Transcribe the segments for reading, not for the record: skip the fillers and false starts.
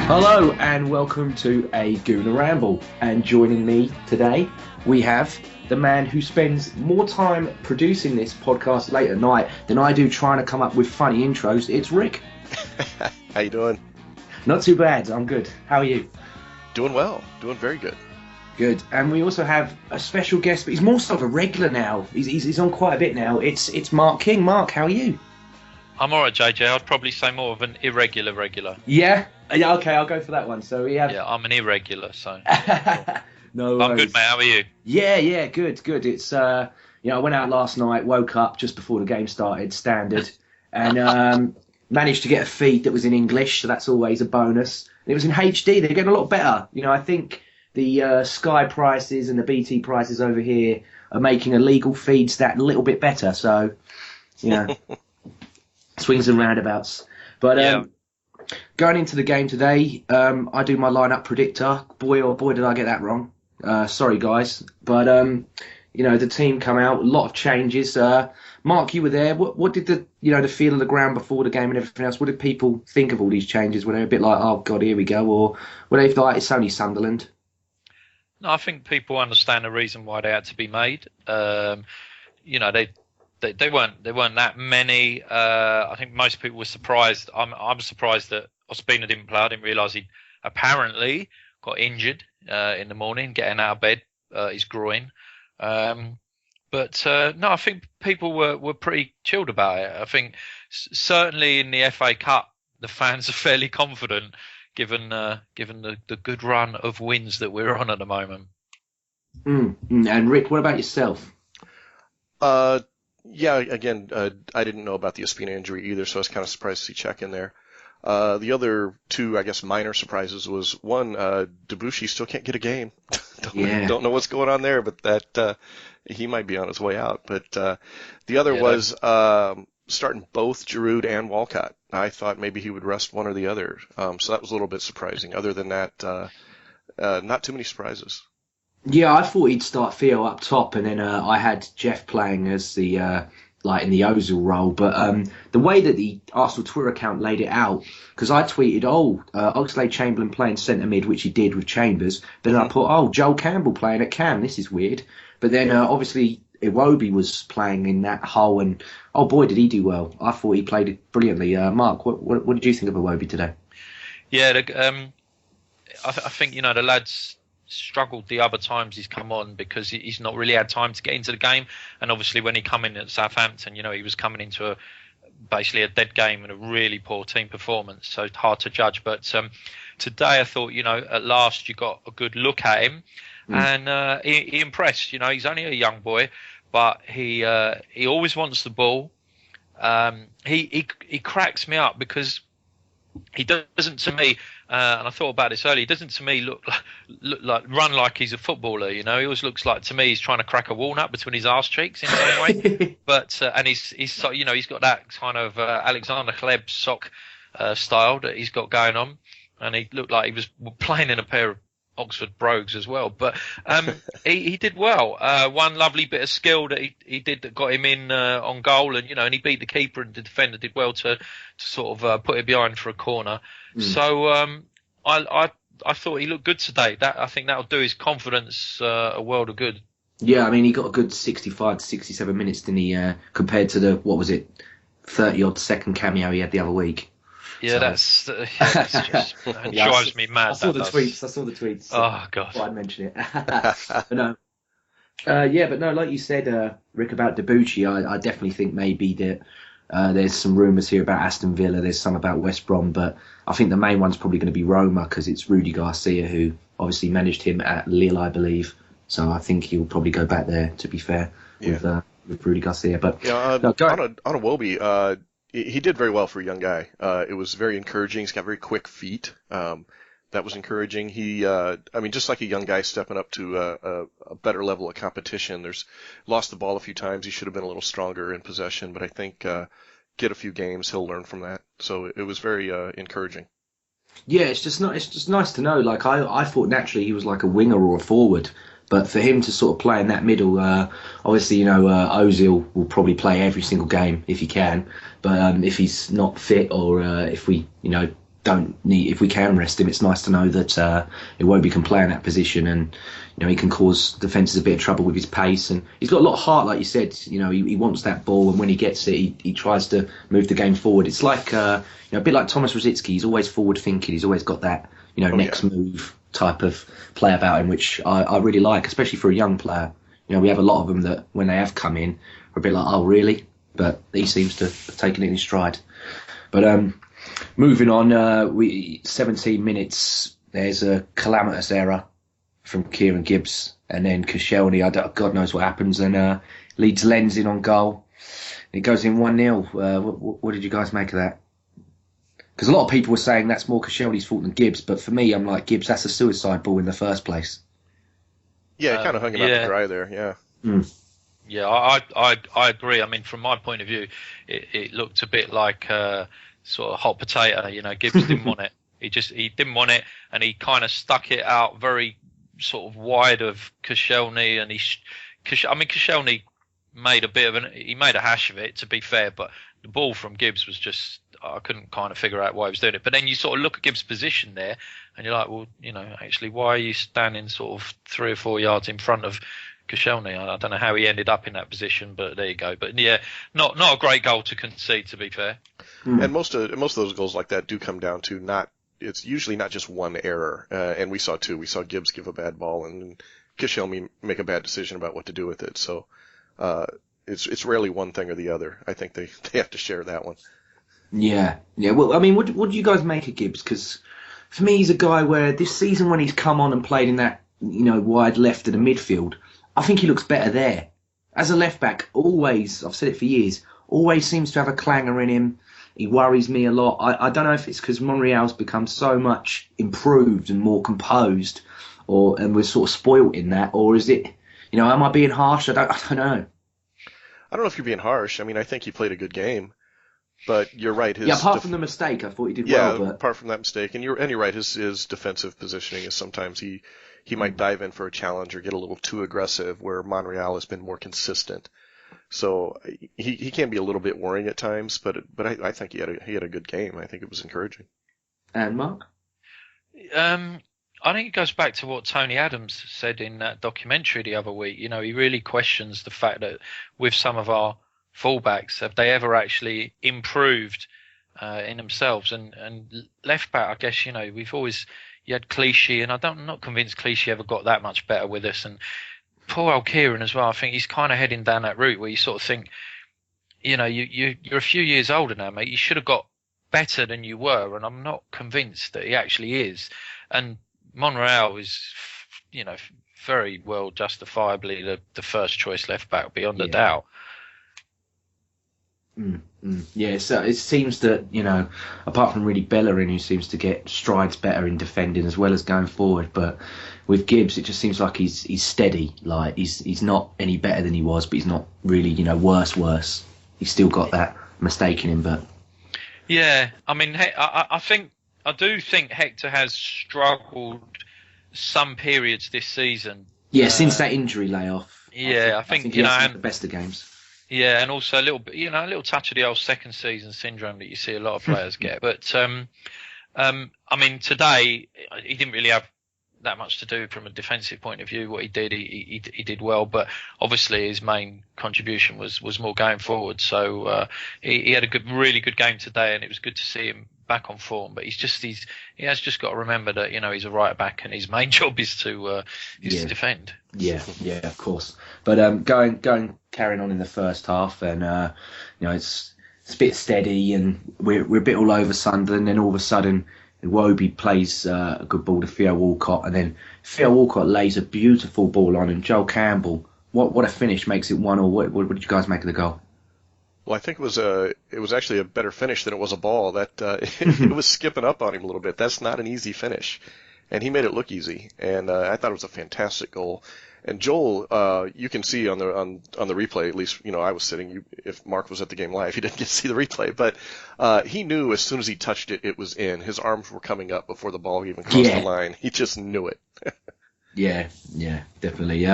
Hello and welcome to a Gooner Ramble. And joining me today, we have the man who spends more time producing this podcast late at night than I do trying to come up with funny intros. It's Rick. How you doing? Not too bad. I'm good. How are you? Doing well. Doing very good. Good. And we also have a special guest, but he's more sort of a regular now. He's on quite a bit now. It's Mark King. Mark, how are you? I'm alright, JJ. I'd probably say more of an irregular regular. Yeah? Yeah, okay, I'll go for that one. So we have... Yeah, I'm an irregular, so... No I'm good, mate. How are you? Yeah, good. It's, I went out last night, woke up just before the game started, standard, and managed to get a feed that was in English, so that's always a bonus. And it was in HD. They're getting a lot better. I think the Sky prices and the BT prices over here are making a legal feeds that a little bit better, so, swings and roundabouts. But going into the game today, I do my lineup predictor. Boy, oh boy, did I get that wrong. Sorry, guys. But, the team come out, a lot of changes. Mark, you were there. What did the feel of the ground before the game and everything else, what did people think of all these changes? Were they a bit like, oh, God, here we go? Or were they like, it's only Sunderland? No, I think people understand the reason why they had to be made. They weren't that many. I think most people were surprised. I'm surprised that Ospina didn't play. I didn't realise he apparently got injured in the morning, getting out of bed, his groin. No, I think people were pretty chilled about it. I think certainly in the FA Cup, the fans are fairly confident, given the good run of wins that we're on at the moment. And Rick, what about yourself? Yeah, again, I didn't know about the Ospina injury either, so I was kind of surprised to see Czech in there. The other two, I guess, minor surprises was one, Debuchy still can't get a game. Don't know what's going on there, but that he might be on his way out. But the other was starting both Giroud and Walcott. I thought maybe he would rest one or the other, so that was a little bit surprising. Other than that, not too many surprises. Yeah, I thought he'd start Theo up top, and then I had Jeff playing as the in the Ozil role. But the way that the Arsenal Twitter account laid it out, because I tweeted, Oxlade-Chamberlain playing centre mid, which he did with Chambers. But then I put, Joel Campbell playing at Cam. This is weird. But then obviously Iwobi was playing in that hole, and oh boy, did he do well! I thought he played it brilliantly. Mark, what did you think of Iwobi today? Yeah, I think the lads struggled the other times he's come on because he's not really had time to get into the game, and obviously when he come in at Southampton, he was coming into basically a dead game and a really poor team performance, so it's hard to judge. But today I thought at last you got a good look at him, and he impressed. He's only a young boy, but he always wants the ball. He cracks me up because he doesn't, to me, and I thought about this earlier, he doesn't to me look like run like he's a footballer. He always looks like, to me, he's trying to crack a walnut between his arse cheeks in some way. But and he's he's got that kind of Alexander Hleb sock style that he's got going on, and he looked like he was playing in a pair of Oxford brogues as well. But he did well. One lovely bit of skill that he did that got him in on goal, and and he beat the keeper, and the defender did well to sort of put it behind for a corner. So I thought he looked good today. I think that'll do his confidence a world of good. Yeah, I mean, he got a good 65 to 67 minutes, didn't he, compared to the, 30-odd second cameo he had the other week. Yeah, so. It drives me mad. I saw the tweets. So oh, God. I'd mention it. But no. But no, like you said, Rick, about Debuchy, I definitely think maybe that there's some rumours here about Aston Villa, there's some about West Brom, but I think the main one's probably going to be Roma, because it's Rudy Garcia who obviously managed him at Lille, I believe. So I think he'll probably go back there, to be fair, with Rudy Garcia. But on Iwobi, he did very well for a young guy. It was very encouraging. He's got very quick feet. That was encouraging. He, just like a young guy stepping up to a better level of competition. Lost the ball a few times. He should have been a little stronger in possession, but I think get a few games, he'll learn from that. So it was very encouraging. Yeah, it's just nice to know. Like I thought naturally he was like a winger or a forward, but for him to sort of play in that middle, obviously Ozil will probably play every single game if he can. But if he's not fit, or if we don't don't need, if we can rest him, it's nice to know that Iwobi can play in that position, and he can cause defences a bit of trouble with his pace, and he's got a lot of heart, like you said. He wants that ball, and when he gets it, he tries to move the game forward. It's like a bit like Thomas Rosicky. He's always forward thinking. He's always got that next move type of play about him, which I really like, especially for a young player. We have a lot of them that when they have come in are a bit like, oh really? But he seems to have taken it in stride. But moving on, 17 minutes. There's a calamitous error from Kieran Gibbs, and then Koscielny, God knows what happens, and leads Lens in on goal. It goes in 1-0. What did you guys make of that? Because a lot of people were saying that's more Koscielny's fault than Gibbs, but for me, I'm like, Gibbs, that's a suicide ball in the first place. Yeah, it kind of hung him out to dry there, yeah. Mm. Yeah, I agree. I mean, from my point of view, it looked a bit like sort of hot potato. Gibbs didn't want it. He didn't want it, and he kind of stuck it out very sort of wide of Koscielny, and Koscielny made a hash of it, to be fair, but the ball from Gibbs was just, I couldn't kind of figure out why he was doing it. But then you sort of look at Gibbs' position there, and you're like, well, actually, why are you standing sort of 3 or 4 yards in front of Koscielny? I don't know how he ended up in that position, but there you go. But yeah, not a great goal to concede, to be fair. And most of those goals like that do come down to it's usually not just one error, and we saw two. We saw Gibbs give a bad ball and Koscielny make a bad decision about what to do with it. So it's rarely one thing or the other. I think they have to share that one. Yeah. Well, I mean, what do you guys make of Gibbs? Because for me, he's a guy where this season when he's come on and played in that wide left of the midfield, I think he looks better there. As a left back, always, I've said it for years, always seems to have a clanger in him. He worries me a lot. I don't know if it's because Monreal's become so much improved and more composed, and we're sort of spoilt in that, or is it, am I being harsh? I don't know. I don't know if you're being harsh. I mean, I think he played a good game, but you're right. Apart from the mistake, I thought he did well. But apart from that mistake, and you're right. His defensive positioning is sometimes he might dive in for a challenge or get a little too aggressive, where Monreal has been more consistent. So he can be a little bit worrying at times, but I think he had a good game. I think it was encouraging. And Mark? I think it goes back to what Tony Adams said in that documentary the other week. He really questions the fact that with some of our fullbacks, have they ever actually improved in themselves? And left back, I guess, we've always, you had Clichy, and I'm not convinced Clichy ever got that much better with us. And poor old Kieran as well. I think he's kind of heading down that route where you sort of think, you're a few years older now, mate. You should have got better than you were, and I'm not convinced that he actually is. And Monreal is, very well justifiably the first choice left back beyond a doubt. Yeah, so it seems that, apart from really Bellerin, who seems to get strides better in defending as well as going forward, but with Gibbs, it just seems like he's steady. Like he's not any better than he was, but he's not really, worse. He's still got that mistake in him, but yeah, I mean, I do think Hector has struggled some periods this season. Yeah, since that injury layoff. Yeah, I think he hasn't had the best of games. Yeah, and also a little bit, a little touch of the old second season syndrome that you see a lot of players get. But I mean, today he didn't really have that much to do from a defensive point of view. What he did, he did well, but obviously his main contribution was more going forward. So he had a really good game today, and it was good to see him back on form. But he has just got to remember that he's a right back, and his main job is to defend. Yeah, of course. But carrying on in the first half, and it's a bit steady, and we're a bit all over Sunderland. And then all of a sudden, Iwobi plays a good ball to Theo Walcott, and then Theo Walcott lays a beautiful ball on, and Joel Campbell, what a finish, makes it 1-1. What did you guys make of the goal? Well, I think it was actually a better finish than it was a ball. That it was skipping up on him a little bit. That's not an easy finish, and he made it look easy. And I thought it was a fantastic goal. And Joel, you can see on the replay, at least I was sitting. If Mark was at the game live, he didn't get to see the replay, but he knew as soon as he touched it, it was in. His arms were coming up before the ball even crossed the line. He just knew it. Yeah, definitely.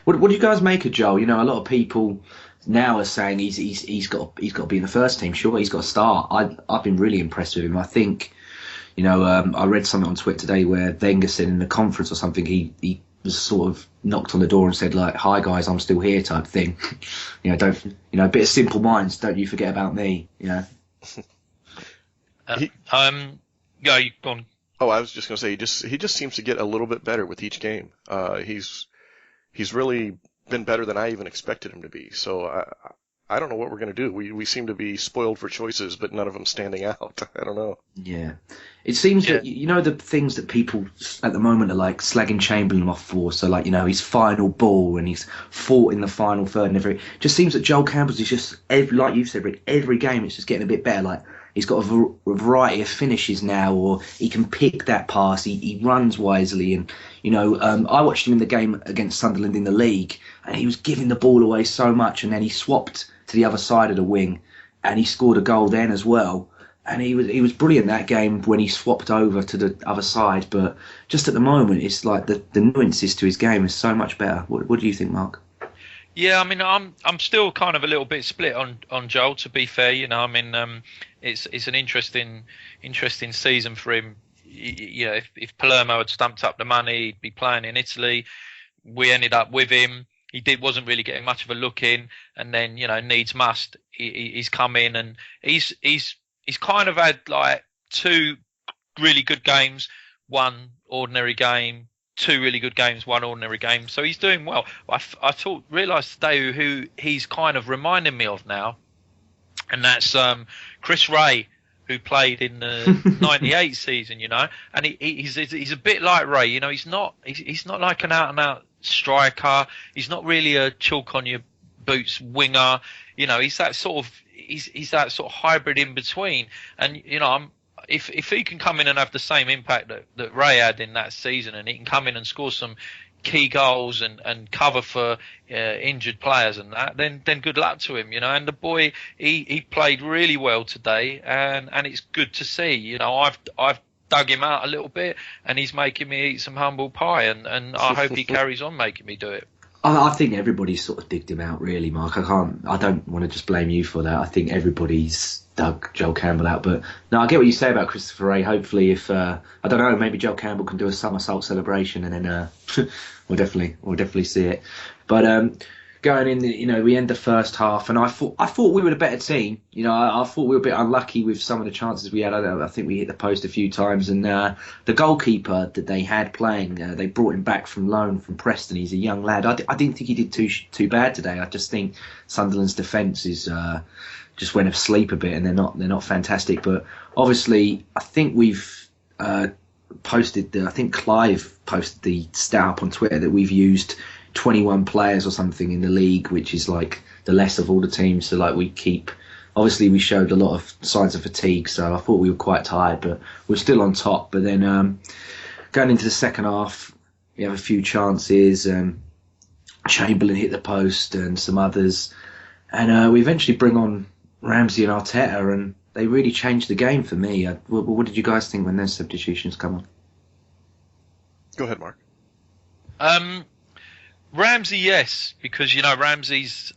What do you guys make of Joel? A lot of people now are saying he's got to be in the first team. Sure, he's got to start. I've been really impressed with him. I think I read something on Twitter today where Wenger said in the conference or something he was sort of knocked on the door and said like, "Hi guys, I'm still here," type thing. Don't a bit of simple minds. Don't you forget about me. Yeah, you gone. Oh, I was just going to say he just seems to get a little bit better with each game. He's really been better than I even expected him to be. So I don't know what we're going to do. We seem to be spoiled for choices, but none of them standing out. I don't know. Yeah. It seems that, the things that people at the moment are like slagging Chamberlain off for, so like, his final ball and he's fought in the final third and everything. Just seems that Joel Campbell's is just, like you've said, Rick, every game it's just getting a bit better. Like, he's got a variety of finishes now, or he can pick that pass, he runs wisely. And, I watched him in the game against Sunderland in the league, and he was giving the ball away so much, and then he swapped to the other side of the wing, and he scored a goal then as well. And he was brilliant that game when he swapped over to the other side. But just at the moment, it's like the nuances to his game is so much better. What do you think, Mark? Yeah, I mean, I'm still kind of a little bit split on Joel. To be fair, it's an interesting season for him. If Palermo had stumped up the money, he'd be playing in Italy. We ended up with him. He wasn't really getting much of a look in, and then needs must. He's come in and he's kind of had like 2 really good games, 1 ordinary game, 2 really good games, 1 ordinary game. So he's doing well. I realised today who he's kind of reminding me of now, and that's Chris Ray, who played in the '98 season. And he's a bit like Ray. He's not like an out and out striker. He's not really a chalk on your boots winger. He's that sort of he's that sort of hybrid in between. And if he can come in and have the same impact that Ray had in that season, and he can come in and score some key goals and cover for injured players and that, then good luck to him. And the boy, he played really well today, and it's good to see. I've dug him out a little bit, and he's making me eat some humble pie, and I hope he carries on making me do it. I think everybody's sort of digged him out, really, Mark. I don't want to just blame you for that. I think everybody's dug Joel Campbell out. But no, I get what you say about Christopher Ray. Hopefully, if I don't know, maybe Joel Campbell can do a somersault celebration, and then we'll definitely see it. But going in, we end the first half, and I thought we were the better team. I thought we were a bit unlucky with some of the chances we had. I think we hit the post a few times, and the goalkeeper that they had playing, they brought him back from loan from Preston. He's a young lad. I didn't think he did too bad today. I just think Sunderland's defence is just went asleep a bit, and they're not fantastic. But obviously, I think we've posted. I think Clive posted the stat up on Twitter that we've used 21 players or something in the league, which is like the less of all the teams. So like obviously we showed a lot of signs of fatigue, so I thought we were quite tired, but we're still on top. But then going into the second half, we have a few chances. Chamberlain hit the post and some others, and we eventually bring on Ramsey and Arteta, and they really changed the game for me. What did you guys think when those substitutions come on? Go ahead, Mark. Ramsey, yes, because Ramsey's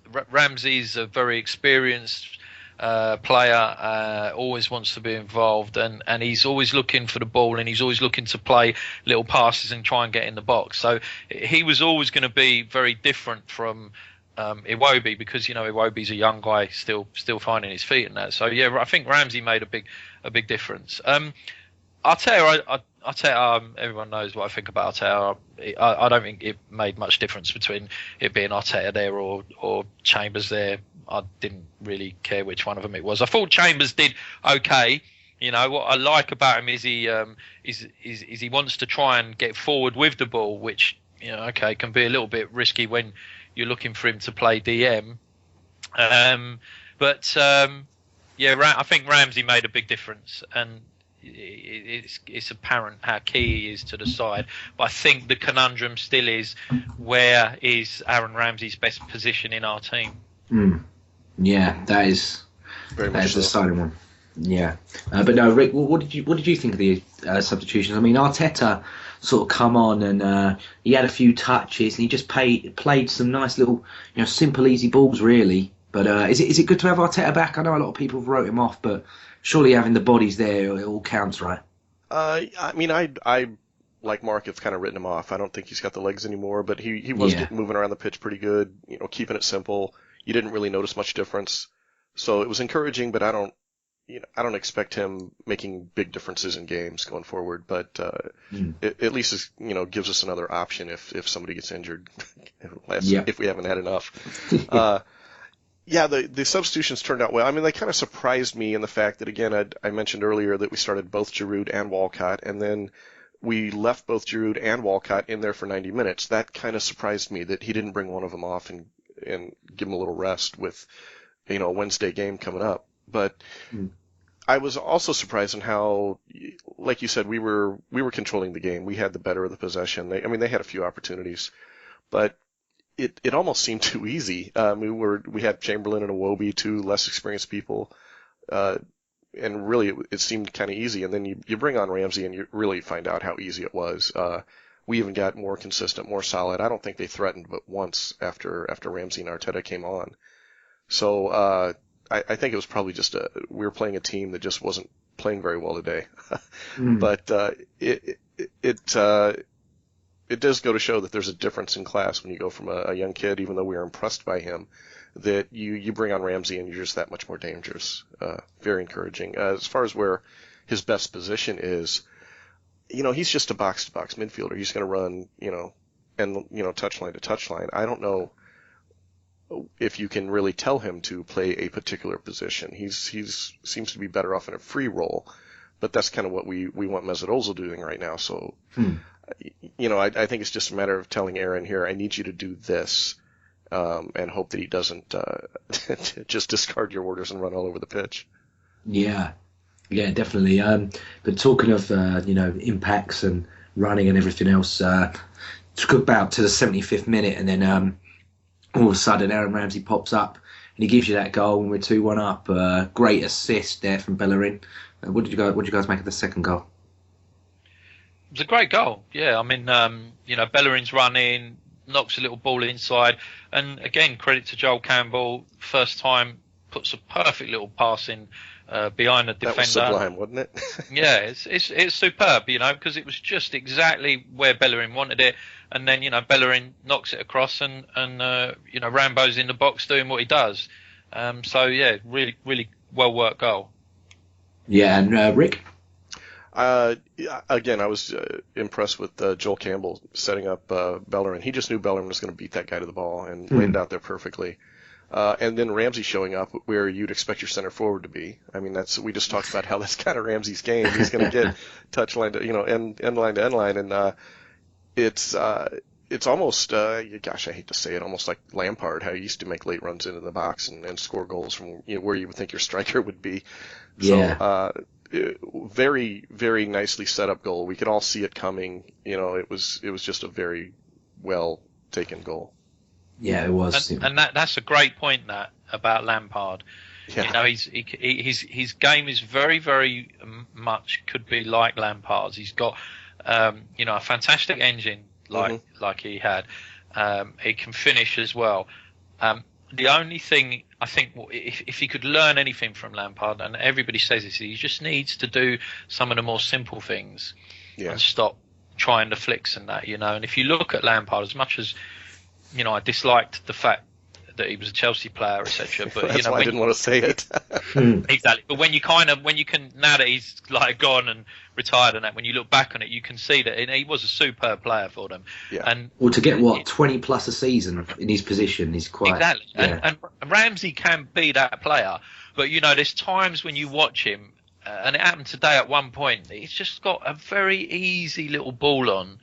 a very experienced player, always wants to be involved, and he's always looking for the ball, and he's always looking to play little passes and try and get in the box. So he was always going to be very different from Iwobi, because Iwobi's a young guy still finding his feet and that. So yeah, I think Ramsey made a big difference. Arteta, everyone knows what I think about Arteta. I don't think it made much difference between it being Arteta there or Chambers there. I didn't really care which one of them it was. I thought Chambers did okay. What I like about him is he wants to try and get forward with the ball, which can be a little bit risky when you're looking for him to play DM. I think Ramsey made a big difference, and it's apparent how key he is to the side. But I think the conundrum still is, where is Aaron Ramsey's best position in our team? Yeah, that is the deciding one. Yeah, but no, Rick, what did you think of the substitutions? I mean, Arteta sort of come on and he had a few touches and he just played some nice little, simple, easy balls, really. But is it good to have Arteta back? I know a lot of people have wrote him off, but surely having the bodies there, it all counts, right? I mean, I like Mark have kind of written him off. I don't think he's got the legs anymore, but he was getting moving around the pitch pretty good. Keeping it simple. You didn't really notice much difference, so it was encouraging. But I don't expect him making big differences in games going forward. But at least gives us another option if somebody gets injured. If we haven't had enough. Yeah, the substitutions turned out well. I mean, they kind of surprised me in the fact that, again, I mentioned earlier that we started both Giroud and Walcott, and then we left both Giroud and Walcott in there for 90 minutes. That kind of surprised me that he didn't bring one of them off and give them a little rest with, a Wednesday game coming up. But I was also surprised in how, like you said, we were controlling the game. We had the better of the possession. They had a few opportunities, but it almost seemed too easy. We had Chamberlain and Iwobi, two less experienced people, and really it seemed kind of easy. And then you bring on Ramsey and you really find out how easy it was. We even got more consistent, more solid. I don't think they threatened but once after Ramsey and Arteta came on. So I think it was probably just we were playing a team that just wasn't playing very well today. But it does go to show that there's a difference in class when you go from a young kid, even though we were impressed by him, that you bring on Ramsey and you're just that much more dangerous. Very encouraging. As far as where his best position is, he's just a box-to-box midfielder. He's going to run, touchline to touchline. I don't know if you can really tell him to play a particular position. He's seems to be better off in a free role, but that's kind of what we want Mesut Ozil doing right now. So. I think it's just a matter of telling Aaron here, I need you to do this, and hope that he doesn't just discard your orders and run all over the pitch. Yeah, definitely. But talking of impacts and running and everything else, took about to the 75th minute, and then all of a sudden Aaron Ramsey pops up and he gives you that goal when we're 2-1 up. Great assist there from Bellerin. What did you guys make of the second goal? It was a great goal. Yeah, Bellerin's running, knocks a little ball inside, and again, credit to Joel Campbell. First time puts a perfect little pass in behind the defender. That was sublime, wasn't it? Yeah, it's superb, because it was just exactly where Bellerin wanted it, and then Bellerin knocks it across, and Rambo's in the box doing what he does. So yeah, really really well worked goal. Yeah, and Rick. Again, I was impressed with Joel Campbell setting up Bellerin. He just knew Bellerin was going to beat that guy to the ball and laid it out there perfectly. And then Ramsey showing up where you'd expect your center forward to be. We just talked about how that's kind of Ramsey's game. He's going to get touch line to, end line to end line, and it's almost, gosh, I hate to say it, almost like Lampard, how he used to make late runs into the box and score goals from where you would think your striker would be. Yeah. So, very, very nicely set up goal. We could all see it coming. It was just a very well taken goal. Yeah, it was. And that's a great point about Lampard. Yeah. His game is very, very much could be like Lampard's. He's got a fantastic engine like he had. He can finish as well. The only thing I think, if he could learn anything from Lampard, and everybody says this, he just needs to do some of the more simple things and stop trying the flicks and that, And if you look at Lampard, as much as I disliked the fact that he was a Chelsea player, etc. But that's why I didn't want to say it. Exactly. But when you can, now that he's gone and retired and that, when you look back on it, you can see that he was a superb player for them. Yeah. And to get 20 plus a season in his position is quite exactly. Yeah. And Ramsey can be that player, but there's times when you watch him, and it happened today at one point. He's just got a very easy little ball on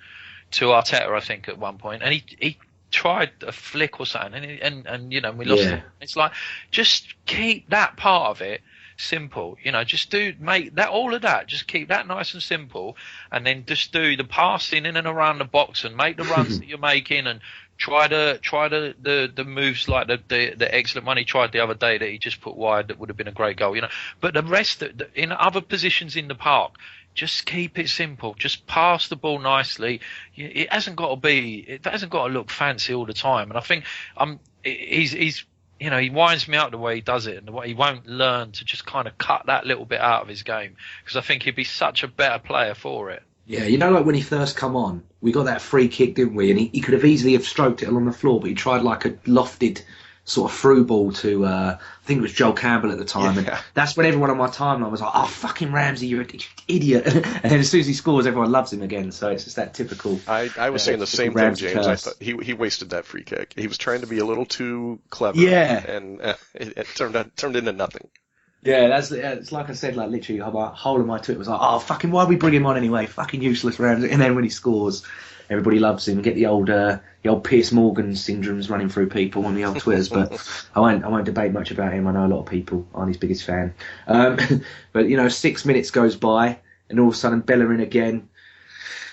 to Arteta, I think, at one point, and he tried a flick or something, and we lost it. It's like, just keep that part of it simple. Just make that, all of that, just keep that nice and simple, and then just do the passing in and around the box and make the runs that you're making, and try the moves like the excellent one he tried the other day that he just put wide that would have been a great goal. But the rest in other positions in the park, just keep it simple. Just pass the ball nicely. It hasn't got to look fancy all the time. And I think he's he winds me up the way he does it, and the way he won't learn to just kind of cut that little bit out of his game, because I think he'd be such a better player for it. Yeah, like when he first come on, we got that free kick, didn't we? And he could have easily have stroked it along the floor, but he tried like a lofted sort of through ball to, I think it was Joel Campbell at the time. Yeah. And that's when everyone on my timeline was like, oh, fucking Ramsey, you're an idiot. And then as soon as he scores, everyone loves him again. So it's just that typical. I was saying the same thing, James. I thought he wasted that free kick. He was trying to be a little too clever. Yeah. And it turned into nothing. Yeah, it's like I said, like literally, my whole of my tweet was like, oh, fucking, why we bring him on anyway? Fucking useless Ramsey. And then when he scores, everybody loves him. Get the old Piers Morgan syndromes running through people on the old Twitters, but I won't debate much about him. I know a lot of people aren't his biggest fan. But 6 minutes goes by, and all of a sudden Bellerin again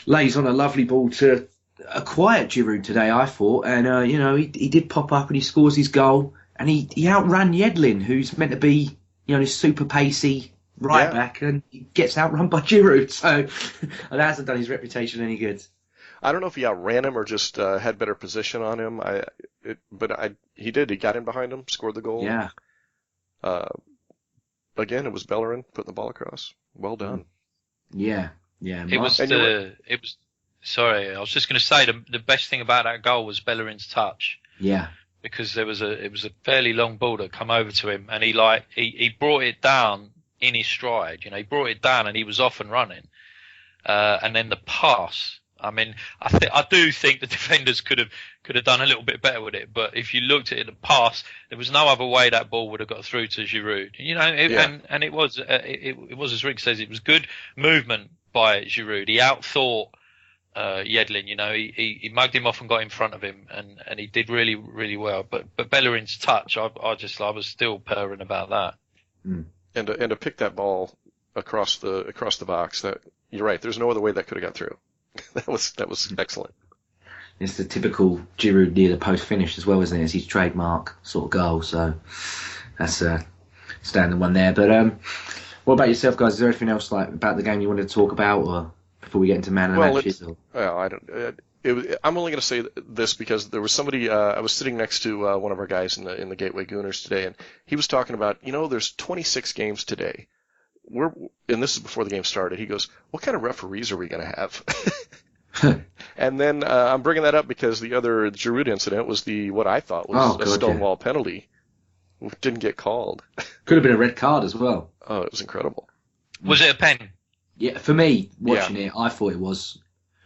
lays on a lovely ball to a quiet Giroud today, I thought, and he did pop up and he scores his goal, and he outran Yedlin, who's meant to be this super pacey right back, and he gets outrun by Giroud. So that hasn't done his reputation any good. I don't know if he outran him or just had better position on him. He did. He got in behind him, scored the goal. Yeah. Again, it was Bellerin putting the ball across. Well done. Yeah. Sorry, I was just going to say the best thing about that goal was Bellerin's touch. Yeah. Because it was a fairly long ball that come over to him, and he brought it down in his stride. He brought it down and he was off and running. And then the pass. I mean, I do think the defenders could have done a little bit better with it. But if you looked at it, the pass, there was no other way that ball would have got through to Giroud. And it was as Rick says, it was good movement by Giroud. He outthought Yedlin. He mugged him off and got in front of him, and he did really, really well. But Bellerin's touch, I was still purring about that. Mm. And to pick that ball across the box, that you're right. There's no other way that could have got through. That was excellent. It's the typical Giroud near the post finish as well, isn't it? It's his trademark sort of goal. So that's a standard one there. But what about yourself, guys? Is there anything else about the game you wanted to talk about, or before we get into man of the matches? I don't. I'm only going to say this because there was somebody. I was sitting next to one of our guys in the Gateway Gooners today, and he was talking about there's 26 games today. And this is before the game started. He goes, "What kind of referees are we going to have?" And then I'm bringing that up because the other Giroud incident was what I thought was a stonewall penalty, which didn't get called. Could have been a red card as well. Oh, it was incredible. Was it a pen? Yeah, for me watching it, I thought it was.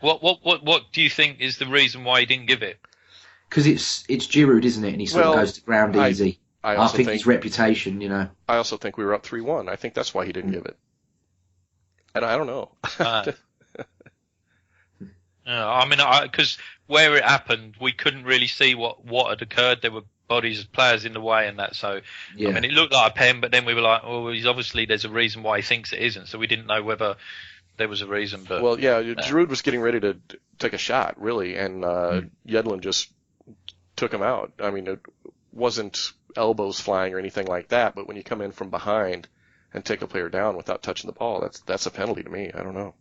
What do you think is the reason why he didn't give it? Because it's Giroud, isn't it? And he sort of goes to ground easy. I think his reputation, I also think we were up 3-1. I think that's why he didn't give it. And I don't know. Because where it happened, we couldn't really see what had occurred. There were bodies of players in the way and that. So, yeah. I mean, it looked like a pen, but then we were like, there's a reason why he thinks it isn't. So we didn't know whether there was a reason. But Giroud was getting ready to take a shot, really, and Yedlin just took him out. I mean, it wasn't elbows flying or anything like that, but when you come in from behind and take a player down without touching the ball, that's a penalty to me. I don't know.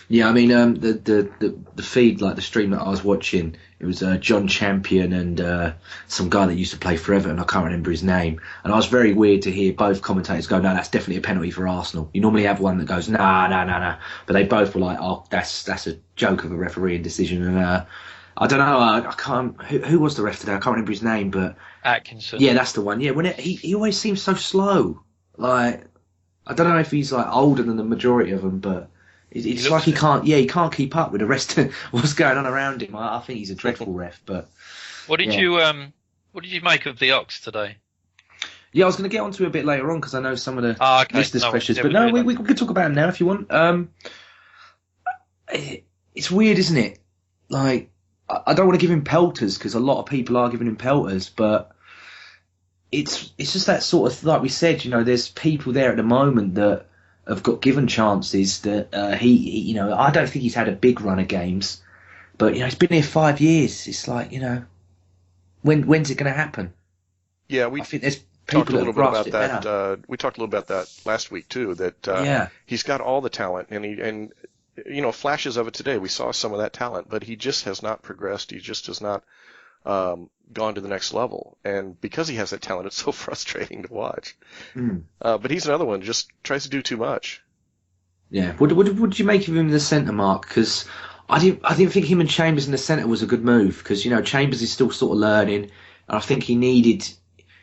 Yeah, I mean, the feed, like the stream that I was watching, it was John Champion and some guy that used to play for Everton. I can't remember his name, and I was very weird to hear both commentators go, "No, that's definitely a penalty for Arsenal." You normally have one that goes, "Nah," but they both were like, "Oh, that's a joke of a refereeing decision." And I don't know, I can't. Who was the ref today? I can't remember his name, but Atkinson. Yeah, that's the one. Yeah, he always seems so slow. Like, I don't know if he's like older than the majority of them, but. It's like he can't keep up with the rest of what's going on around him. I think he's a dreadful ref. But what did you make of the Ox today? Yeah, I was going to get onto it a bit later on because I know some of the listeners' questions. But no, we could talk about him now if you want. It's weird, isn't it? Like, I don't want to give him pelters because a lot of people are giving him pelters, but it's just that sort of, like we said, there's people there at the moment that have got given chances that he I don't think he's had a big run of games, but he's been here 5 years. It's like, when's it going to happen? Yeah, I think there's people that have grasped it better. We talked a little about that last week too. That he's got all the talent, and flashes of it today. We saw some of that talent, but he just has not progressed. He just has not gone to the next level. And because he has that talent, it's so frustrating to watch. But he's another one who just tries to do too much. Yeah. What did you make of him in the centre, Mark? Because I didn't think him and Chambers in the centre was a good move, because Chambers is still sort of learning, and I think he needed.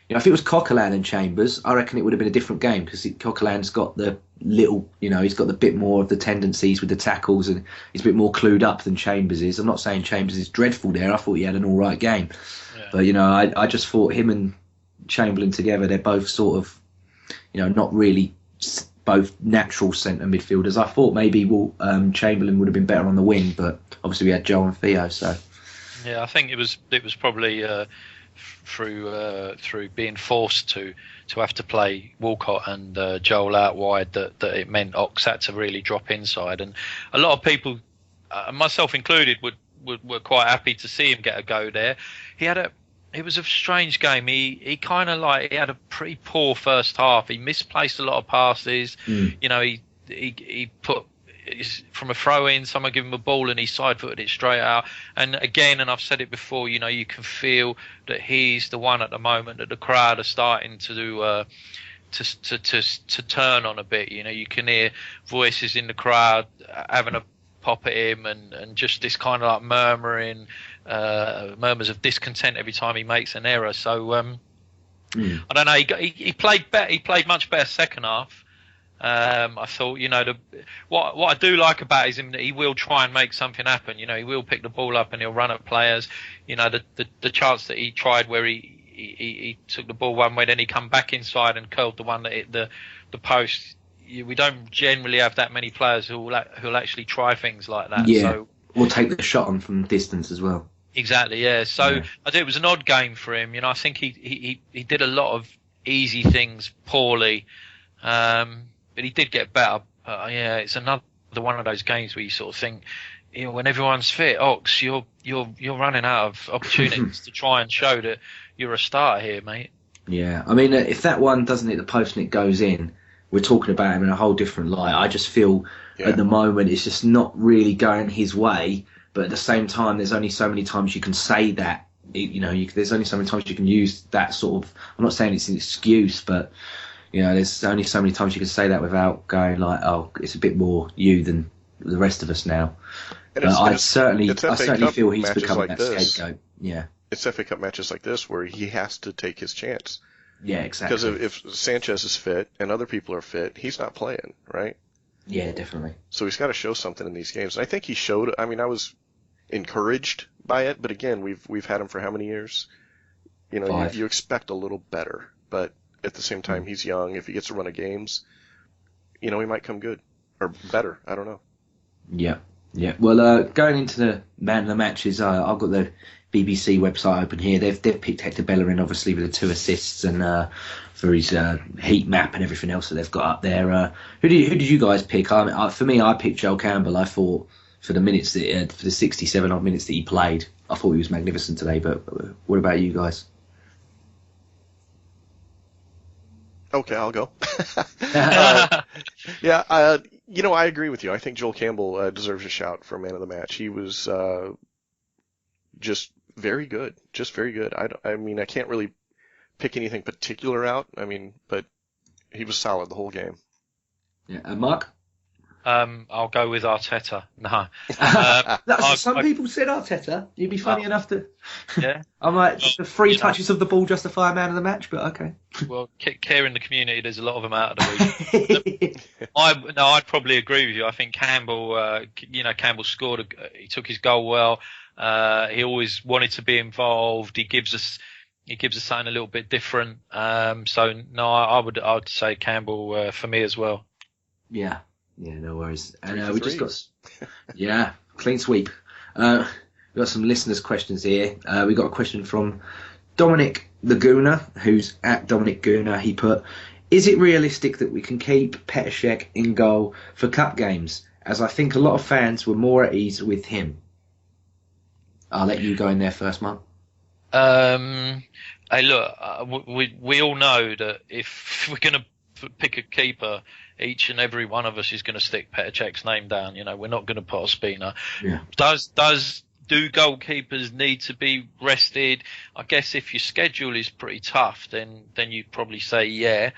If it was Coquelin and Chambers, I reckon it would have been a different game, because Coquelin's got the little, he's got the bit more of the tendencies with the tackles, and he's a bit more clued up than Chambers is. I'm not saying Chambers is dreadful there. I thought he had an all right game, but I just thought him and Chamberlain together, they're both sort of, not really both natural centre midfielders. I thought maybe Chamberlain would have been better on the wing, but obviously we had Joel and Theo. So yeah, I think it was probably through being forced to have to play Walcott and Joel out wide that it meant Ox had to really drop inside, and a lot of people, myself included, were quite happy to see him get a go there. It was a strange game. He kind of he had a pretty poor first half. He misplaced a lot of passes. He put from a throw in, someone gave him a ball and he side footed it straight out. And again, and I've said it before, you can feel that he's the one at the moment that the crowd are starting to turn on a bit. You can hear voices in the crowd having a pop at him, and just this kind of murmurs of discontent every time he makes an error. So I don't know. He played better. He played much better second half. I thought, what I do like about him that he will try and make something happen. He will pick the ball up and he'll run at players. The chance that he tried where he took the ball one way, then he come back inside and curled the one that hit the post. We don't generally have that many players who'll actually try things like that. Yeah, so, or take the shot on from distance as well. Exactly, yeah. So I think it was an odd game for him. I think he did a lot of easy things poorly, but he did get better. It's another one of those games where you sort of think, when everyone's fit, Ox, you're running out of opportunities to try and show that you're a starter here, mate. Yeah, I mean, if that one doesn't hit the post and it goes in, we're talking about him in a whole different light. I just feel at the moment it's just not really going his way. But at the same time, there's only so many times you can say that. There's only so many times you can use that sort of. I'm not saying it's an excuse, but there's only so many times you can say that without going like, "Oh, it's a bit more you than the rest of us now." I certainly feel he's becoming that scapegoat. Yeah, it's FA Cup matches like this where he has to take his chance. Yeah, exactly. Because if Sanchez is fit and other people are fit, he's not playing, right? Yeah, definitely. So he's got to show something in these games. And I think he showed. I mean, I was encouraged by it, but again, we've had him for how many years? You expect a little better, but at the same time, he's young. If he gets a run of games, he might come good or better. I don't know. Yeah. Well, going into the man of the matches, I've got the BBC website open here. They've picked Hector Bellerin, obviously, with the 2 assists and for his heat map and everything else that they've got up there. Who did you guys pick? For me, I picked Joel Campbell. I thought for the 67 odd minutes that he played, I thought he was magnificent today. But what about you guys? Okay, I'll go. I agree with you. I think Joel Campbell deserves a shout for man of the match. He was just very good. I can't really pick anything particular out. But he was solid the whole game. Yeah, and Mark? I'll go with Arteta. No. Some people said Arteta. You'd be funny enough to. Yeah. I'm like, the 3 touches of the ball justify a man of the match, but okay. Well, care in the community, there's a lot of them out of the week. I'd probably agree with you. I think Campbell, Campbell scored. He took his goal well. He always wanted to be involved. He gives us something a little bit different. I would say Campbell for me as well. Yeah. Yeah, no worries. And we just got, clean sweep. We've got some listeners' questions here. We got a question from Dominic the Gooner, who's at Dominic Gooner. He put, is it realistic that we can keep Petr in goal for cup games? As I think a lot of fans were more at ease with him. I'll let you go in there first, Mark. Hey, look, we all know that if we're going to pick a keeper, each and every one of us is going to stick Petr Cech's name down. We're not going to put Ospina. Yeah. Does do goalkeepers need to be rested? I guess if your schedule is pretty tough, then you'd probably say yeah.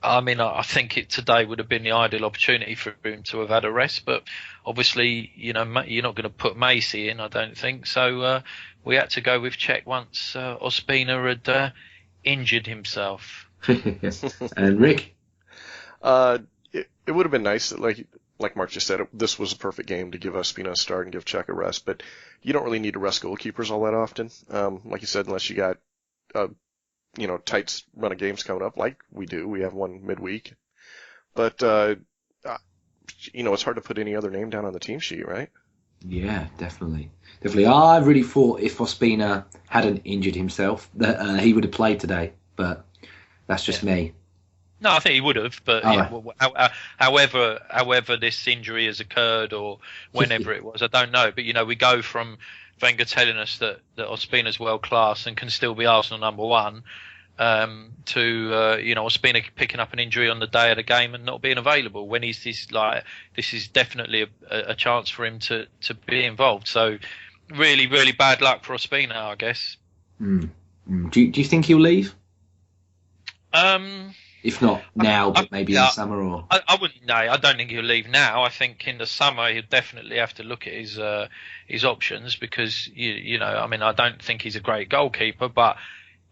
I mean, I think today would have been the ideal opportunity for him to have had a rest, but obviously, you're not going to put Macy in, I don't think. So we had to go with Cech once Ospina had injured himself. And Rick? It would have been nice, like Mark just said, this was a perfect game to give Ospina a start and give Cech a rest, but you don't really need to rest goalkeepers all that often. Like you said, unless you got tight run of games coming up, like we do. We have one midweek. But, it's hard to put any other name down on the team sheet, right? Yeah, definitely. I really thought if Ospina hadn't injured himself, that he would have played today. But that's just me. No, I think he would have. But however this injury has occurred or whenever it was, I don't know. But, we go from Wenger telling us that Ospina's world class and can still be Arsenal number one, to Ospina picking up an injury on the day of the game and not being available when this is definitely a chance for him to be involved. So really, really bad luck for Ospina, I guess. Do you think he'll leave? If not now, but maybe in the summer, or I wouldn't. No, I don't think he'll leave now. I think in the summer he'll definitely have to look at his options because I don't think he's a great goalkeeper, but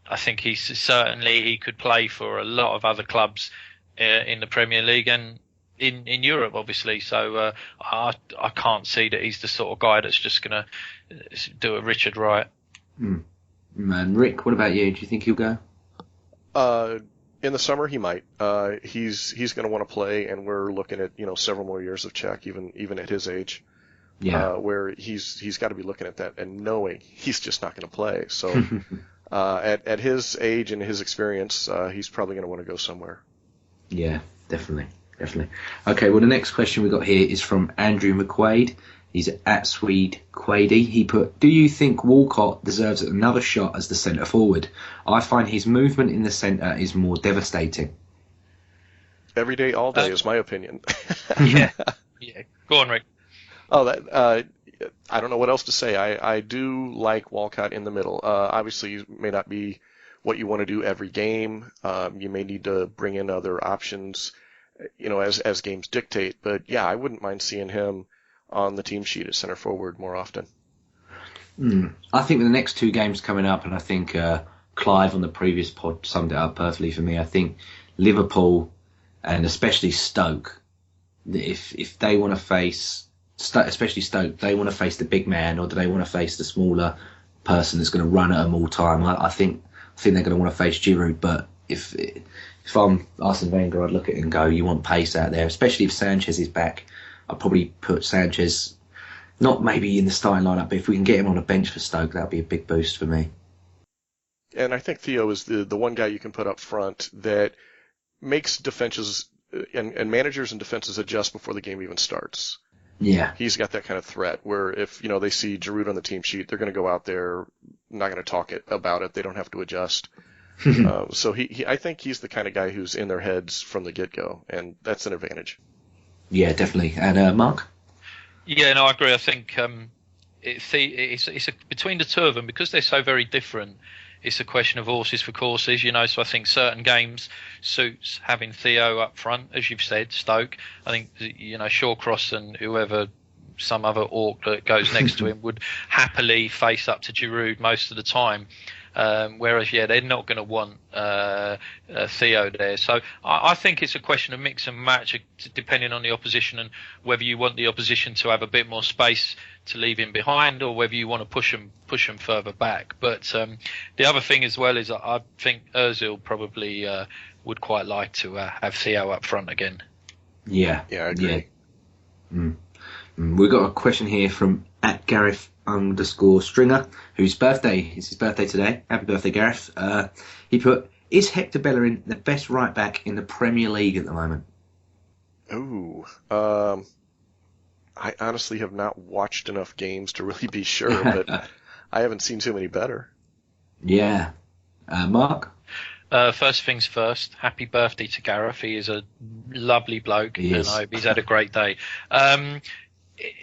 I think he could play for a lot of other clubs in the Premier League and in Europe, obviously. So I can't see that he's the sort of guy that's just going to do a Richard Wright. Man, Rick, what about you? Do you think he'll go? In the summer, he might. He's going to want to play, and we're looking at several more years of Cech, even at his age. Yeah. Where he's got to be looking at that and knowing he's just not going to play. So at his age and his experience, he's probably going to want to go somewhere. Yeah, definitely. Okay, well, the next question we got here is from Andrew McQuaid. He's at Swede Quady. He put, do you think Walcott deserves another shot as the centre forward? I find his movement in the centre is more devastating. Every day, all day is my opinion. Yeah. Go on, Rick. I don't know what else to say. I do like Walcott in the middle. Obviously, it may not be what you want to do every game. You may need to bring in other options, as games dictate. But yeah, I wouldn't mind seeing him on the team sheet at center forward more often. I think the next two games coming up, and I think Clive on the previous pod summed it up perfectly for me. I think Liverpool and especially Stoke, if they want to face, especially Stoke, they want to face the big man, or do they want to face the smaller person that's going to run at them all time? I think they're going to want to face Giroud, but if I'm Arsene Wenger, I'd look at it and go, you want pace out there, especially if Sanchez is back. I'd probably put Sanchez, not maybe in the starting lineup, but if we can get him on a bench for Stoke, that'd be a big boost for me. And I think Theo is the one guy you can put up front that makes defenses and managers and defenses adjust before the game even starts. Yeah. He's got that kind of threat where if, they see Giroud on the team sheet, they're going to go out there, not going to talk about it. They don't have to adjust. So I think he's the kind of guy who's in their heads from the get-go, and that's an advantage. Yeah, definitely. And Mark? Yeah, no, I agree. I think it's between the two of them, because they're so very different, it's a question of horses for courses, so I think certain games suits having Theo up front, as you've said, Stoke. I think, Shawcross and whoever, some other orc that goes next to him would happily face up to Giroud most of the time. Whereas, they're not going to want Theo there. So I think it's a question of mix and match, depending on the opposition and whether you want the opposition to have a bit more space to leave him behind, or whether you want to push him further back. But the other thing as well is I think Ozil probably would quite like to have Theo up front again. Yeah, I agree. Yeah. We've got a question here from @Gareth_Stringer, whose birthday is his birthday today. Happy birthday, Gareth. He put, is Hector Bellerin the best right back in the Premier League at the moment? Ooh, I honestly have not watched enough games to really be sure, but I haven't seen too many better. Yeah. Mark? First things first, happy birthday to Gareth. He is a lovely bloke, and I hope he's had a great day.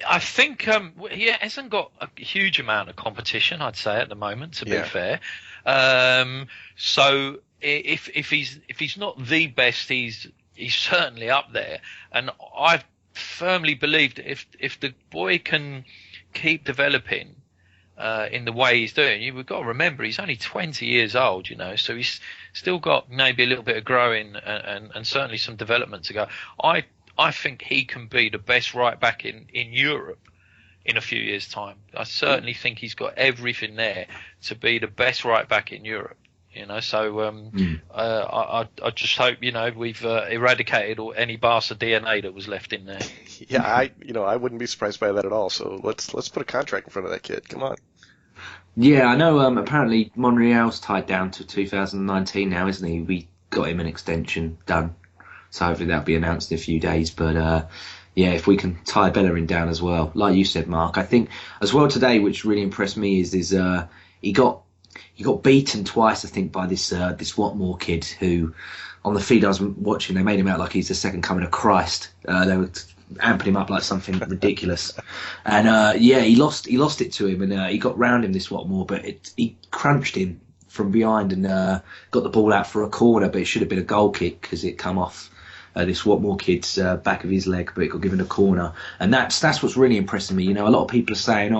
I think he hasn't got a huge amount of competition, I'd say, at the moment. To be fair, so if he's not the best, he's certainly up there. And I firmly believe that if the boy can keep developing in the way he's doing, we've got to remember he's only 20 years old, so he's still got maybe a little bit of growing and certainly some development to go. I think he can be the best right back in Europe in a few years' time. I certainly think he's got everything there to be the best right back in Europe. So I just hope we've eradicated any Barca DNA that was left in there. Yeah, I wouldn't be surprised by that at all. So let's put a contract in front of that kid. Come on. Yeah, I know. Apparently Monreal's tied down to 2019 now, isn't he? We got him an extension done, so hopefully that'll be announced in a few days. But yeah, if we can tie Bellerin down as well, like you said, Mark, I think as well today, which really impressed me is he got beaten twice, I think, by this Watmore kid who, on the feed I was watching, they made him out like he's the second coming of Christ. They were amping him up like something ridiculous, and he lost it to him, and he got round him, this Watmore, but he crunched him from behind and got the ball out for a corner, but it should have been a goal kick because it come off this Watmore kid's back of his leg, but it got given a corner, and that's what's really impressing me. A lot of people are saying,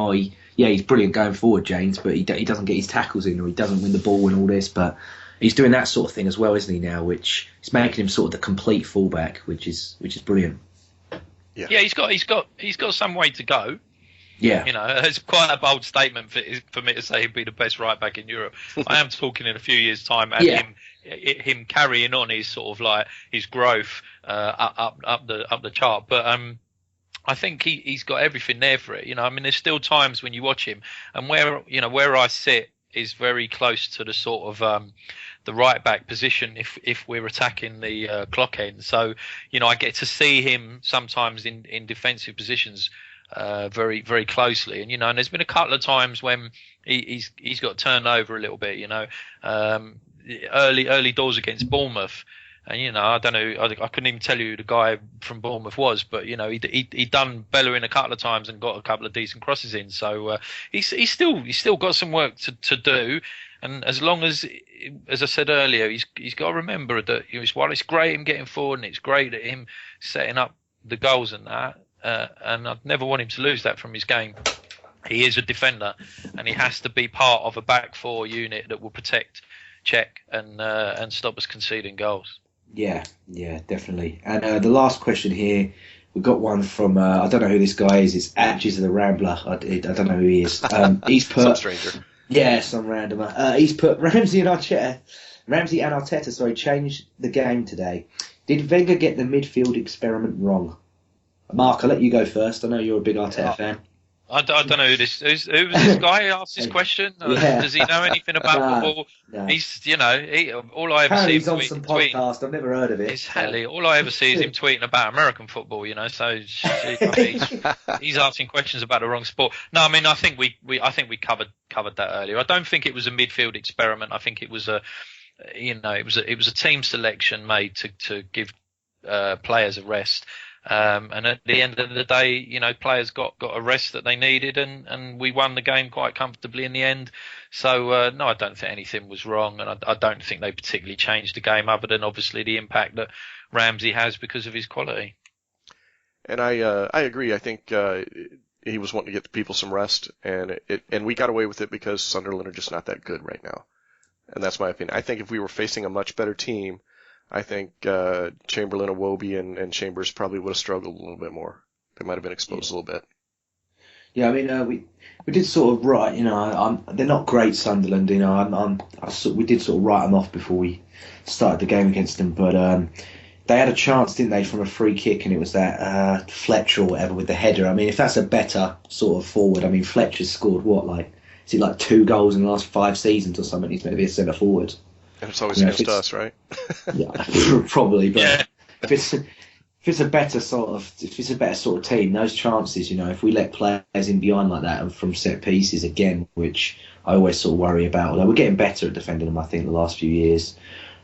he's brilliant going forward, James, but he doesn't get his tackles in, or he doesn't win the ball and all this, but he's doing that sort of thing as well, isn't he, now, which is making him sort of the complete fullback, which is brilliant. Yeah, he's got some way to go. Yeah, it's quite a bold statement for me to say he'd be the best right back in Europe. I am talking in a few years' time and him carrying on his sort of like his growth up the chart, but I think he's got everything there for it. There's still times when you watch him, and where I sit is very close to the sort of the right back position if we're attacking the clock end. So I get to see him sometimes in defensive positions very, very closely, and and there's been a couple of times when he's got turned over a little bit. Early doors against Bournemouth. And I don't know, I couldn't even tell you who the guy from Bournemouth was, but he done Bellerin a couple of times and got a couple of decent crosses in. So he's still got some work to do. And as long as I said earlier, he's got to remember that while it's great him getting forward and it's great at him setting up the goals and that, and I'd never want him to lose that from his game. He is a defender, and he has to be part of a back four unit that will protect, check, and stop us conceding goals. Yeah, definitely. And the last question here, we've got one from I don't know who this guy is. It's Adges of the Rambler. I don't know who he is. He's put some stranger. Yeah, some randomer. He's put Ramsey and Arteta. Changed the game today. Did Wenger get the midfield experiment wrong? Mark, I'll let you go first. I know you're a big Arteta fan. I don't know who was this guy who asked this question. Does he know anything about football? No. He's, all I ever see he's on some podcast. I've never heard of it. Exactly. All I ever see is him tweeting about American football. So he's asking questions about the wrong sport. No, I think we covered that earlier. I don't think it was a midfield experiment. I think it was it was a team selection made to give players a rest. And at the end of the day, players got a rest that they needed, and we won the game quite comfortably in the end. So, no, I don't think anything was wrong, and I don't think they particularly changed the game other than obviously the impact that Ramsey has because of his quality. And I agree. I think he was wanting to get the people some rest, and we got away with it because Sunderland are just not that good right now. And that's my opinion. I think if we were facing a much better team, I think Chamberlain, Iwobi, and Chambers probably would have struggled a little bit more. They might have been exposed a little bit. Yeah, we did sort of write. They're not great, Sunderland. We did sort of write them off before we started the game against them. But they had a chance, didn't they, from a free kick, and it was that Fletcher or whatever with the header. If that's a better sort of forward, Fletcher's scored is it like 2 goals in the last 5 seasons or something? He's maybe a centre forward. And it's always against us, right? Yeah, probably. But if it's a better sort of team, those chances, if we let players in behind like that and from set pieces again, which I always sort of worry about. Although we're getting better at defending them, I think, the last few years.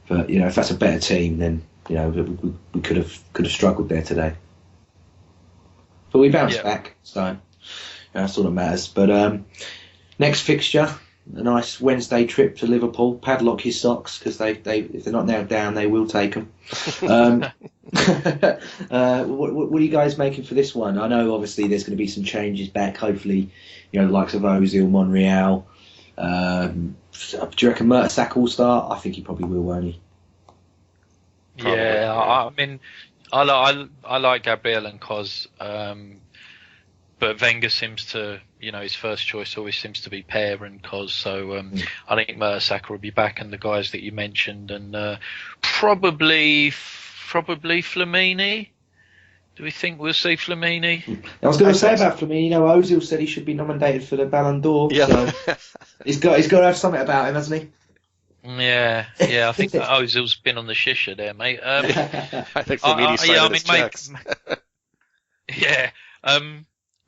But if that's a better team, then we could have struggled there today. But we bounced back, so that's all that matters. But next fixture, a nice Wednesday trip to Liverpool. Padlock your socks, because if they're not nailed down, they will take them. What are you guys making for this one? I know obviously there's going to be some changes back. Hopefully, the likes of Ozil, Monreal. Do you reckon Mertesacker will start? I think he probably will, won't he? Probably, yeah, I mean, I like Gabriel and Cos, but Wenger seems to, his first choice always seems to be Pear and Cos. So I think Mertesacker will be back, and the guys that you mentioned, and probably Flamini. Do we think we'll see Flamini? I was going to say about Flamini. Ozil said he should be nominated for the Ballon d'Or. Yeah. So he's got to have something about him, hasn't he? Yeah. I think that Ozil's been on the shisha there, mate. I think Flamini's signing his checks.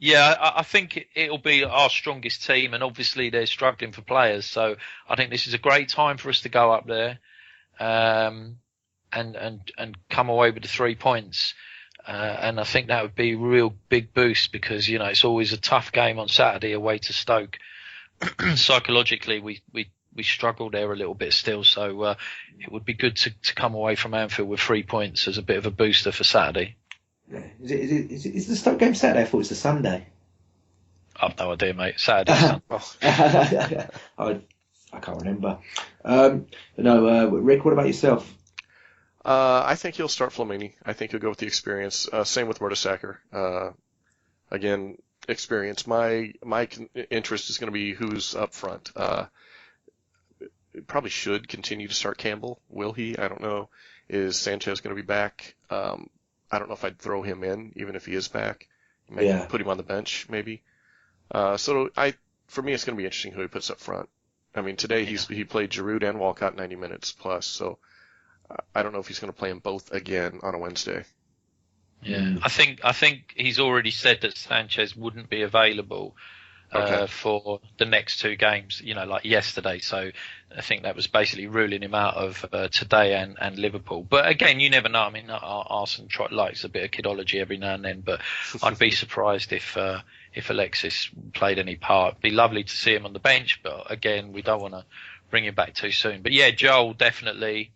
I think it'll be our strongest team, and obviously they're struggling for players. So I think this is a great time for us to go up there, and come away with the 3 points. And I think that would be a real big boost, because it's always a tough game on Saturday away to Stoke. Psychologically, we struggle there a little bit still, so it would be good to come away from Anfield with 3 points as a bit of a booster for Saturday. Yeah. Is the Stoke game Saturday? I thought it was the Sunday. I've no idea, mate. Saturday. I can't remember. Rick, what about yourself? I think he'll start Flamini. I think he'll go with the experience. Same with Mertesacker. Again, experience. My interest is going to be who's up front. Probably should continue to start Campbell. Will he? I don't know. Is Sanchez going to be back? I don't know if I'd throw him in, even if he is back. Maybe put him on the bench, maybe. For me, it's going to be interesting who he puts up front. I mean, today he played Giroud and Walcott 90 minutes plus, so I don't know if he's going to play them both again on a Wednesday. Yeah, I think he's already said that Sanchez wouldn't be available for the next 2 games, like yesterday. So I think that was basically ruling him out of today and Liverpool. But again, you never know. I mean, Arsene likes a bit of kidology every now and then, but I'd be surprised if Alexis played any part. It'd be lovely to see him on the bench, but again, we don't want to bring him back too soon. But yeah, Joel definitely.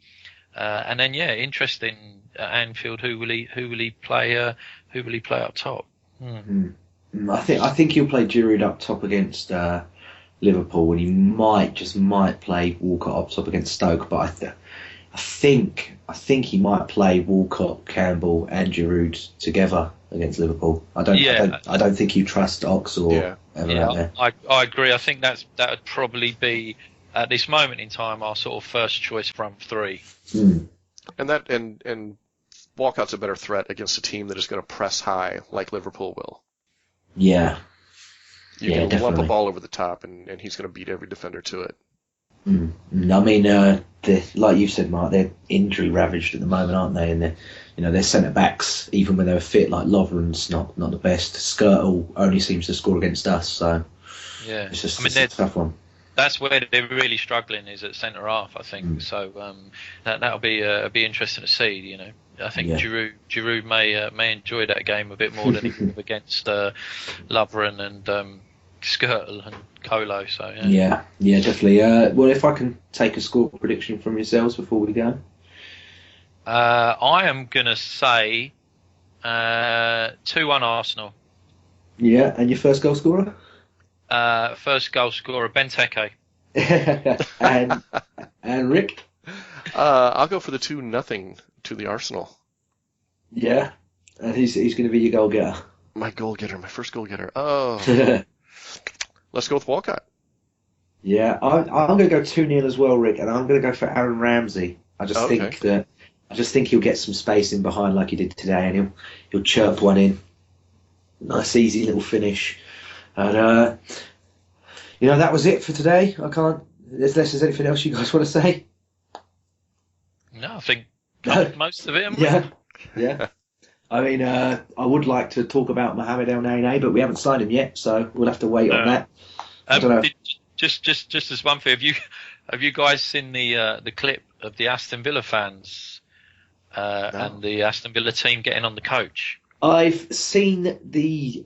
And then interesting at Anfield, who will he play up top? I think he'll play Giroud up top against Liverpool, and he might play Walcott up top against Stoke. But I think he might play Walcott, Campbell, and Giroud together against Liverpool. I don't think you trust Ox or there. I agree. I think that would probably be, at this moment in time, our sort of first choice front 3. And Walcott's a better threat against a team that is going to press high like Liverpool will. Yeah. You can lump a ball over the top, and he's going to beat every defender to it. I mean, like you said, Mark, they're injury ravaged at the moment, aren't they? And their centre backs, even when they were fit, like Lovren's not the best. Skirtle only seems to score against us, so it's just a tough one. That's where they're really struggling, is at centre half, I think. So that'll be interesting to see. I think Giroud may enjoy that game a bit more than he would have against Lovren and Skirtle and Kolo. So yeah, definitely. Well, if I can take a score prediction from yourselves before we go, I am gonna say 2-1 Arsenal. Yeah, and your first goal scorer? First goal scorer, Benteke. and Rick? I'll go for the 2-0 to the Arsenal. Yeah, and he's going to be your goal getter. My first goal getter. Oh, let's go with Walcott. Yeah, I'm going to go 2-0 as well, Rick, and I'm going to go for Aaron Ramsey. I just think he'll get some space in behind like he did today, and he'll chirp one in. Nice, easy little finish. And that was it for today. Unless there's anything else you guys want to say. No, I think most of it. Yeah. I mean, I would like to talk about Mohamed El Nene, but we haven't signed him yet, so we'll have to wait on that. I don't know. Just as one thing, have you guys seen the clip of the Aston Villa fans and the Aston Villa team getting on the coach? I've seen the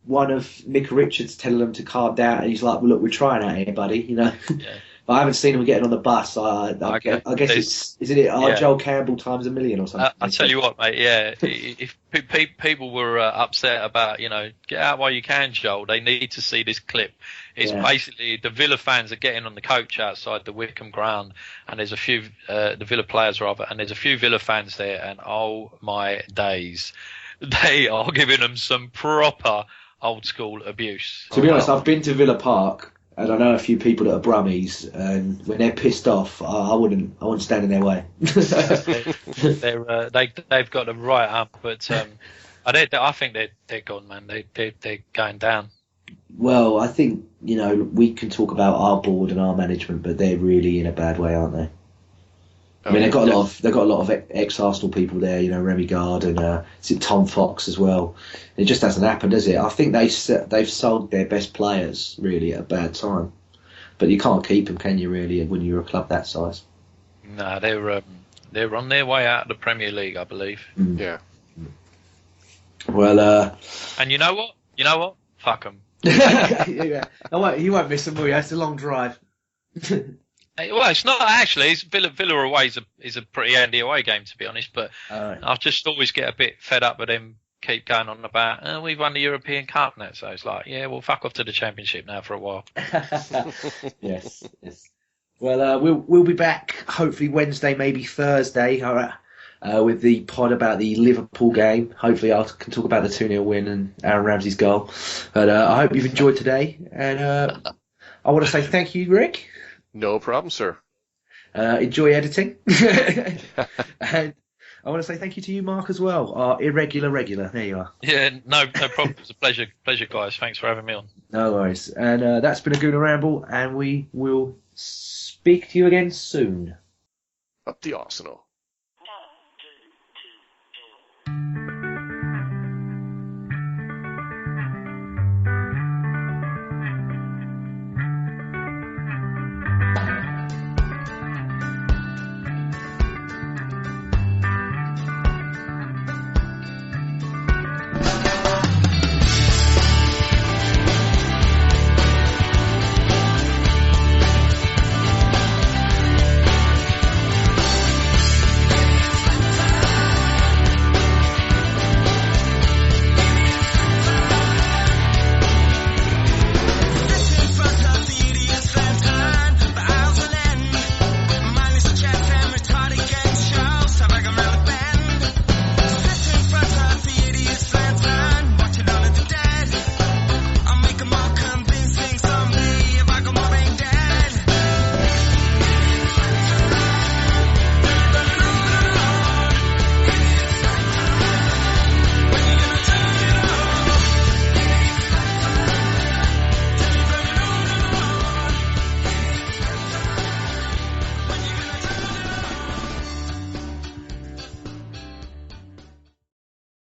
one of Mick Richards telling them to calm down, and he's like, "Well, look, we're trying out here, buddy," Yeah. But I haven't seen him getting on the bus. I guess isn't it Joel Campbell times a million or something? I tell you what, mate. Yeah, if people were upset about, get out while you can, Joel. They need to see this clip. It's basically the Villa fans are getting on the coach outside the Wickham ground, and there's a few the Villa players rather, and there's a few Villa fans there, and oh my days, they are giving them some proper old school abuse. To be honest, I've been to Villa Park. And I know a few people that are Brummies, and when they're pissed off, I wouldn't stand in their way. They've got them right up, but I think they're gone, man. They're going down. Well, I think we can talk about our board and our management, but they're really in a bad way, aren't they? I mean, they've got a lot of ex-Arsenal people there, Remy Gard and is it Tom Fox as well. It just hasn't happened, has it? I think they've sold their best players really at a bad time, but you can't keep them, can you? Really, when you're a club that size? No, they're on their way out of the Premier League, I believe. Mm. Yeah. Well, and you know what? Fuck them. Yeah, you won't miss them, will you? It's a long drive. Well, it's not actually. It's Villa away is a pretty handy away game, to be honest. But I just always get a bit fed up with them keep going on about, we've won the European Cup now. So it's like, yeah, well, fuck off to the Championship now for a while. Yes. Well, we'll be back hopefully Wednesday, maybe Thursday, with the pod about the Liverpool game. Hopefully I can talk about the 2-0 win and Aaron Ramsey's goal. But I hope you've enjoyed today. And I want to say thank you, Rick. No problem, sir. Enjoy editing. And I want to say thank you to you, Mark, as well. Our irregular regular. There you are. Yeah, no problem. It's a pleasure, guys. Thanks for having me on. No worries. And that's been a Gooner Ramble, and we will speak to you again soon. Up the Arsenal.